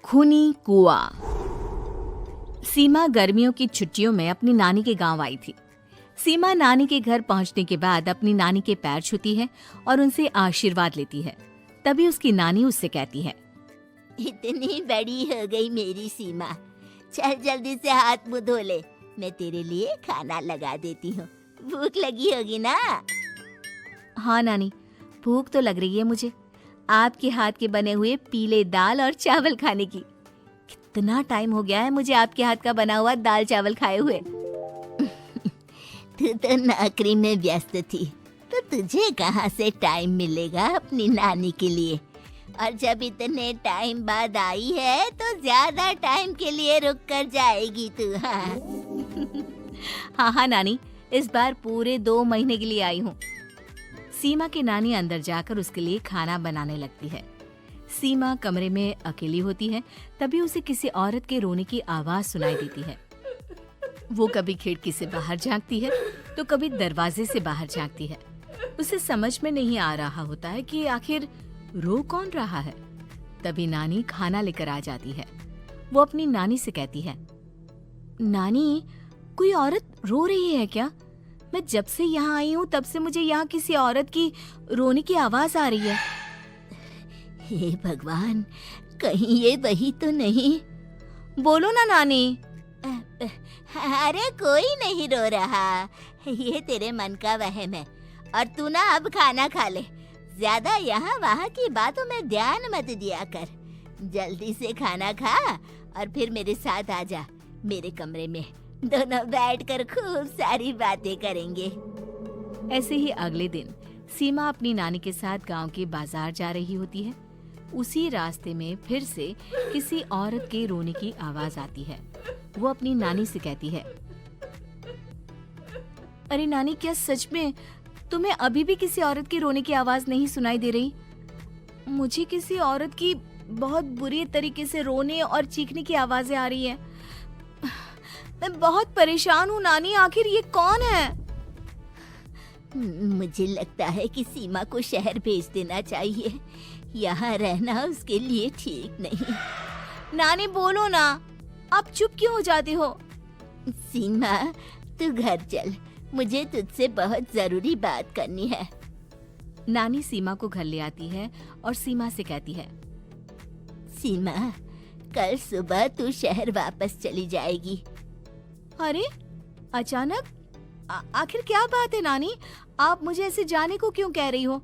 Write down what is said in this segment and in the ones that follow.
खूनी कुआं। सीमा गर्मियों की छुट्टियों में अपनी नानी के गांव आई थी। सीमा नानी के घर पहुंचने के बाद अपनी नानी के पैर छूती है और उनसे आशीर्वाद लेती है। तभी उसकी नानी उससे कहती है, इतनी बड़ी हो गई मेरी सीमा, चल जल्दी से हाथ मुंह धो ले, मैं तेरे लिए खाना लगा देती हूँ। भूख लगी होगी ना? हाँ नानी, भूख तो लग रही है मुझे, आपके हाथ के बने हुए पीले दाल और चावल खाने की। कितना टाइम हो गया है मुझे आपके हाथ का बना हुआ दाल चावल खाए हुए। तू तो नौकरी में व्यस्त थी, तो तुझे कहाँ से टाइम मिलेगा अपनी नानी के लिए? और जब इतने टाइम बाद आई है तो ज्यादा टाइम के लिए रुक कर जाएगी तू। हाँ नानी, इस बार पूरे 2 महीने के लिए आई हूँ। सीमा की नानी अंदर जाकर उसके लिए खाना बनाने लगती है। सीमा कमरे में अकेली होती है, तभी उसे किसी औरत के रोने की आवाज सुनाई देती है। वो कभी खिड़की से बाहर झांकती है तो कभी दरवाजे से बाहर झांकती है। उसे समझ में नहीं आ रहा होता है कि आखिर रो कौन रहा है। तभी नानी खाना लेकर आ जाती है। वो अपनी नानी से कहती है, नानी, कोई औरत रो रही है क्या? मैं जब से यहाँ आई हूँ तब से मुझे यहाँ किसी औरत की रोने की आवाज आ रही है। हे भगवान, कहीं ये वही तो नहीं? बोलो ना नानी। अरे कोई नहीं रो रहा, ये तेरे मन का वहम है। और तू ना अब खाना खा ले, ज्यादा यहाँ वहाँ की बातों में ध्यान मत दिया कर। जल्दी से खाना खा और फिर मेरे साथ आ जा मेरे कमरे में, दोनों बैठकर खूब सारी बातें करेंगे। ऐसे ही अगले दिन सीमा अपनी नानी के साथ गांव के बाजार जा रही होती है। उसी रास्ते में फिर से किसी औरत के रोने की आवाज आती है। वो अपनी नानी से कहती है, अरे नानी, क्या सच में तुम्हें अभी भी किसी औरत की रोने की आवाज नहीं सुनाई दे रही? मुझे किसी औरत की बहुत बुरी तरीके से रोने और चीखने की आवाजें आ रही है। मैं बहुत परेशान हूँ नानी, आखिर ये कौन है? मुझे लगता है कि सीमा को शहर भेज देना चाहिए, यहाँ रहना उसके लिए ठीक नहीं। नानी बोलो ना, आप चुप क्यों हो जाते हो? सीमा, तू घर चल, मुझे तुझसे बहुत जरूरी बात करनी है। नानी सीमा को घर ले आती है और सीमा से कहती है, सीमा, कल सुबह तू शहर वापस चली जाएगी। अरे अचानक? आखिर क्या बात है नानी, आप मुझे ऐसे जाने को क्यों कह रही हो?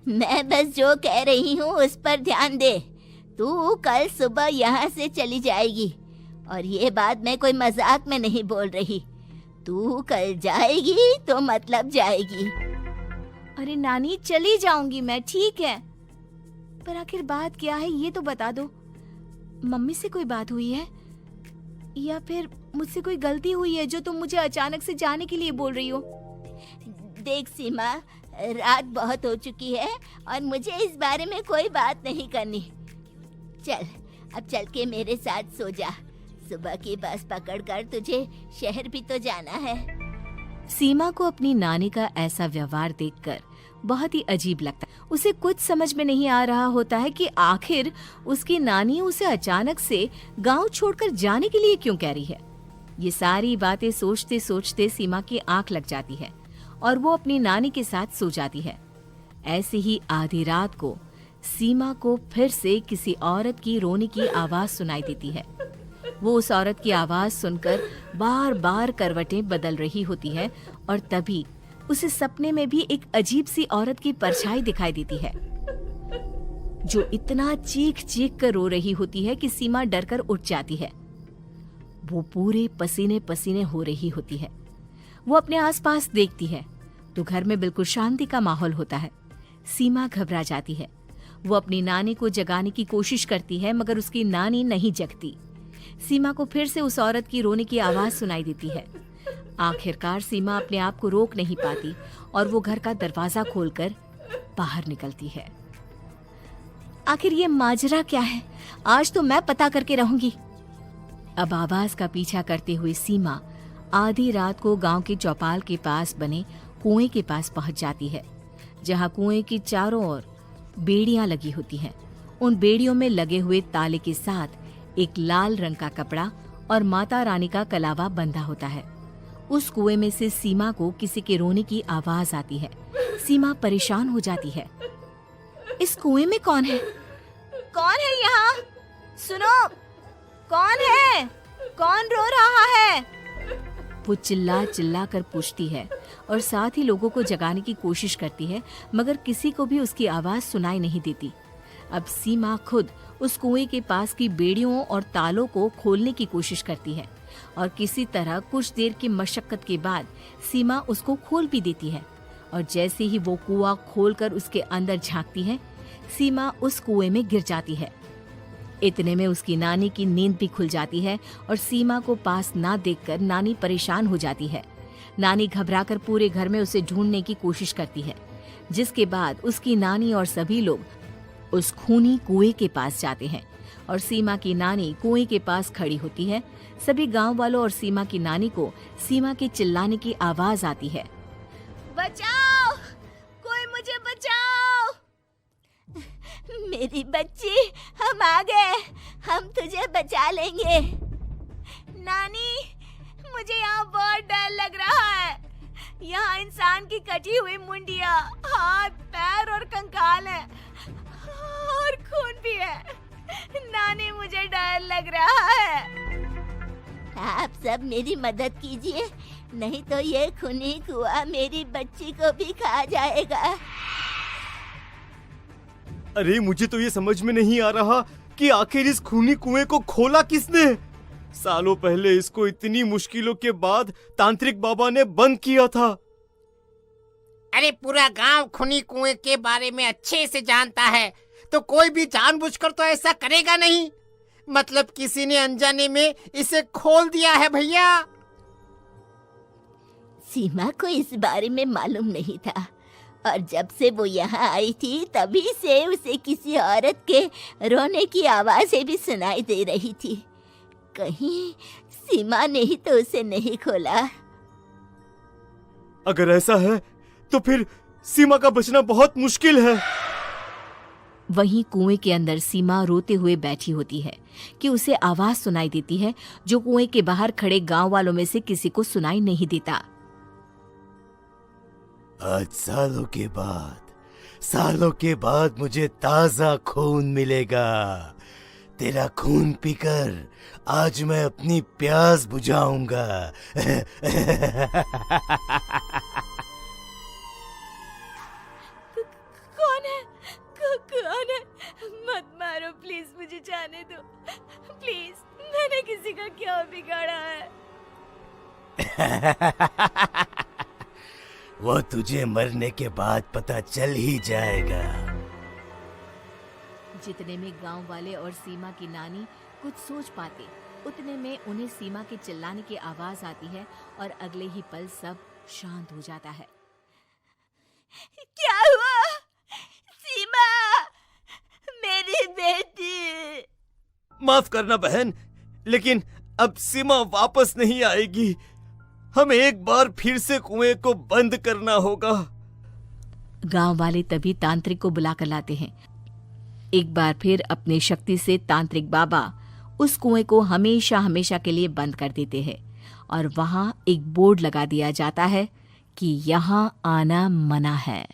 मैं बस जो कह रही हूँ उस पर ध्यान दे। तू कल सुबह यहाँ से चली जाएगी, और ये बात मैं कोई मजाक में नहीं बोल रही। तू कल जाएगी तो मतलब जाएगी। अरे नानी, चली जाऊंगी मैं, ठीक है, पर आखिर बात क्या है ये तो बता दो। मम्मी से कोई बात हुई है या फिर मुझसे कोई गलती हुई है जो तुम मुझे अचानक से जाने के लिए बोल रही हो? देख सीमा, रात बहुत हो चुकी है और मुझे इस बारे में कोई बात नहीं करनी। चल, अब चल के मेरे साथ सो जा। सुबह की बस पकड़कर तुझे शहर भी तो जाना है। सीमा को अपनी नानी का ऐसा व्यवहार देखकर बहुत ही अजीब लगता है। उसे कुछ समझ में नहीं आ रहा होता है कि आखिर उसकी नानी उसे अचानक से गांव छोड़कर जाने के लिए क्यों कह रही है। ये सारी बातें सोचते सोचते सीमा की आंख लग जाती है और वो अपनी नानी के साथ सो जाती है। ऐसे ही आधी रात को सीमा को फिर से किसी औरत की रोने की आवाज सुनाई देती है। वो उस औरत की आवाज सुनकर बार बार करवटें बदल रही होती है और तभी उसे सपने में भी एक अजीब सी औरत की परछाई दिखाई देती है, जो इतना चीख चीख कर रो रही होती है कि सीमा डरकर उठ जाती है। वो पूरे पसीने पसीने हो रही होती है। वो अपने आसपास देखती है तो घर में बिल्कुल शांति का माहौल होता है। सीमा घबरा जाती है। वो अपनी नानी को जगाने की कोशिश करती है, मगर उसकी नानी नहीं जगती। सीमा को फिर से उस औरत की रोने की आवाज सुनाई देती है। आखिरकार सीमा अपने आप को रोक नहीं पाती और वो घर का दरवाजा खोलकर बाहर निकलती है। आखिर ये माजरा क्या है? आज तो मैं पता करके रहूंगी। अब आवाज का पीछा करते हुए सीमा आधी रात को गांव के चौपाल के पास बने कुएं के पास पहुंच जाती है, जहां कुएं की चारों ओर बेड़ियां लगी होती हैं उन बेड़ियों में लगे हुए ताले के साथ एक लाल रंग का कपड़ा और माता रानी का कलावा बंधा होता है। उस कुएं में से सीमा को किसी के रोने की आवाज आती है। सीमा परेशान हो जाती है। इस कुएं में कौन है? कौन है यहाँ? सुनो, कौन है? कौन रो रहा है? वो चिल्ला चिल्ला कर पूछती है और साथ ही लोगों को जगाने की कोशिश करती है, मगर किसी को भी उसकी आवाज सुनाई नहीं देती। अब सीमा खुद उस कुएं के पास की बेड़ियों और तालों को खोलने की कोशिश करती है और किसी तरह कुछ देर की मशक्कत के बाद सीमा उसको खोल भी देती है। और जैसे ही वो कुआं खोलकर उसके अंदर झांकती है, सीमा उस कुएं में गिर जाती है। इतने में उसकी नानी की नींद भी खुल जाती है और सीमा को पास ना देखकर नानी परेशान हो जाती है। नानी घबराकर पूरे घर में उसे ढूंढने की कोशिश करती है, जिसके बाद उसकी नानी और सभी लोग उस खूनी कुएं के पास जाते हैं और सीमा की नानी कुएं के पास खड़ी होती है। सभी गांव वालों और सीमा की नानी को सीमा के चिल्लाने की आवाज आती है। बचाओ, कोई मुझे बचाओ। मेरी बच्ची, हम आ गए, हम तुझे बचा लेंगे। नानी, मुझे यहाँ बहुत डर लग रहा है। यहाँ इंसान की कटी हुई मुंडिया, हाथ, पैर और कंकाल है और खून भी है। नानी, मुझे डर लग रहा है। आप सब मेरी मदद कीजिए, नहीं तो ये खूनी कुआं मेरी बच्ची को भी खा जाएगा। अरे मुझे तो ये समझ में नहीं आ रहा कि आखिर इस खूनी कुएं को खोला किसने। सालों पहले इसको इतनी मुश्किलों के बाद तांत्रिक बाबा ने बंद किया था। अरे पूरा गांव खूनी कुएं के बारे में अच्छे से जानता है, तो कोई भी जानबूझकर तो ऐसा करेगा नहीं। मतलब किसी ने अनजाने में इसे खोल दिया है भैया। सीमा को इस बारे में मालूम नहीं था और जब से वो यहाँ आई थी तभी से उसे किसी औरत के रोने की आवाजें भी सुनाई दे रही थी। कहीं सीमा ने ही तो उसे नहीं खोला। अगर ऐसा है तो फिर सीमा का बचना बहुत मुश्किल है। वहीं कुएं के अंदर सीमा रोते हुए बैठी होती है कि उसे आवाज सुनाई देती है जो कुएं के बाहर खड़े गांव वालों में से किसी को सुनाई नहीं देता। आज सालों के बाद मुझे ताजा खून मिलेगा। तेरा खून पीकर आज मैं अपनी प्यास बुझाऊंगा। कौन है? मत मारो प्लीज, मुझे जाने दो प्लीज। मैंने किसी का क्या बिगाड़ा है? वो तुझे मरने के बाद पता चल ही जाएगा। जितने में गांव वाले और सीमा की नानी कुछ सोच पाते, उतने में उन्हें सीमा के चिल्लाने की आवाज आती है और अगले ही पल सब शांत हो जाता है। क्या हुआ? सीमा, मेरी बेटी। माफ करना बहन, लेकिन अब सीमा वापस नहीं आएगी। हमें एक बार फिर से कुएं को बंद करना होगा। गांव वाले तभी तांत्रिक को बुला कर लाते हैं। एक बार फिर अपनी शक्ति से तांत्रिक बाबा उस कुएं को हमेशा हमेशा के लिए बंद कर देते हैं और वहां एक बोर्ड लगा दिया जाता है कि यहाँ आना मना है।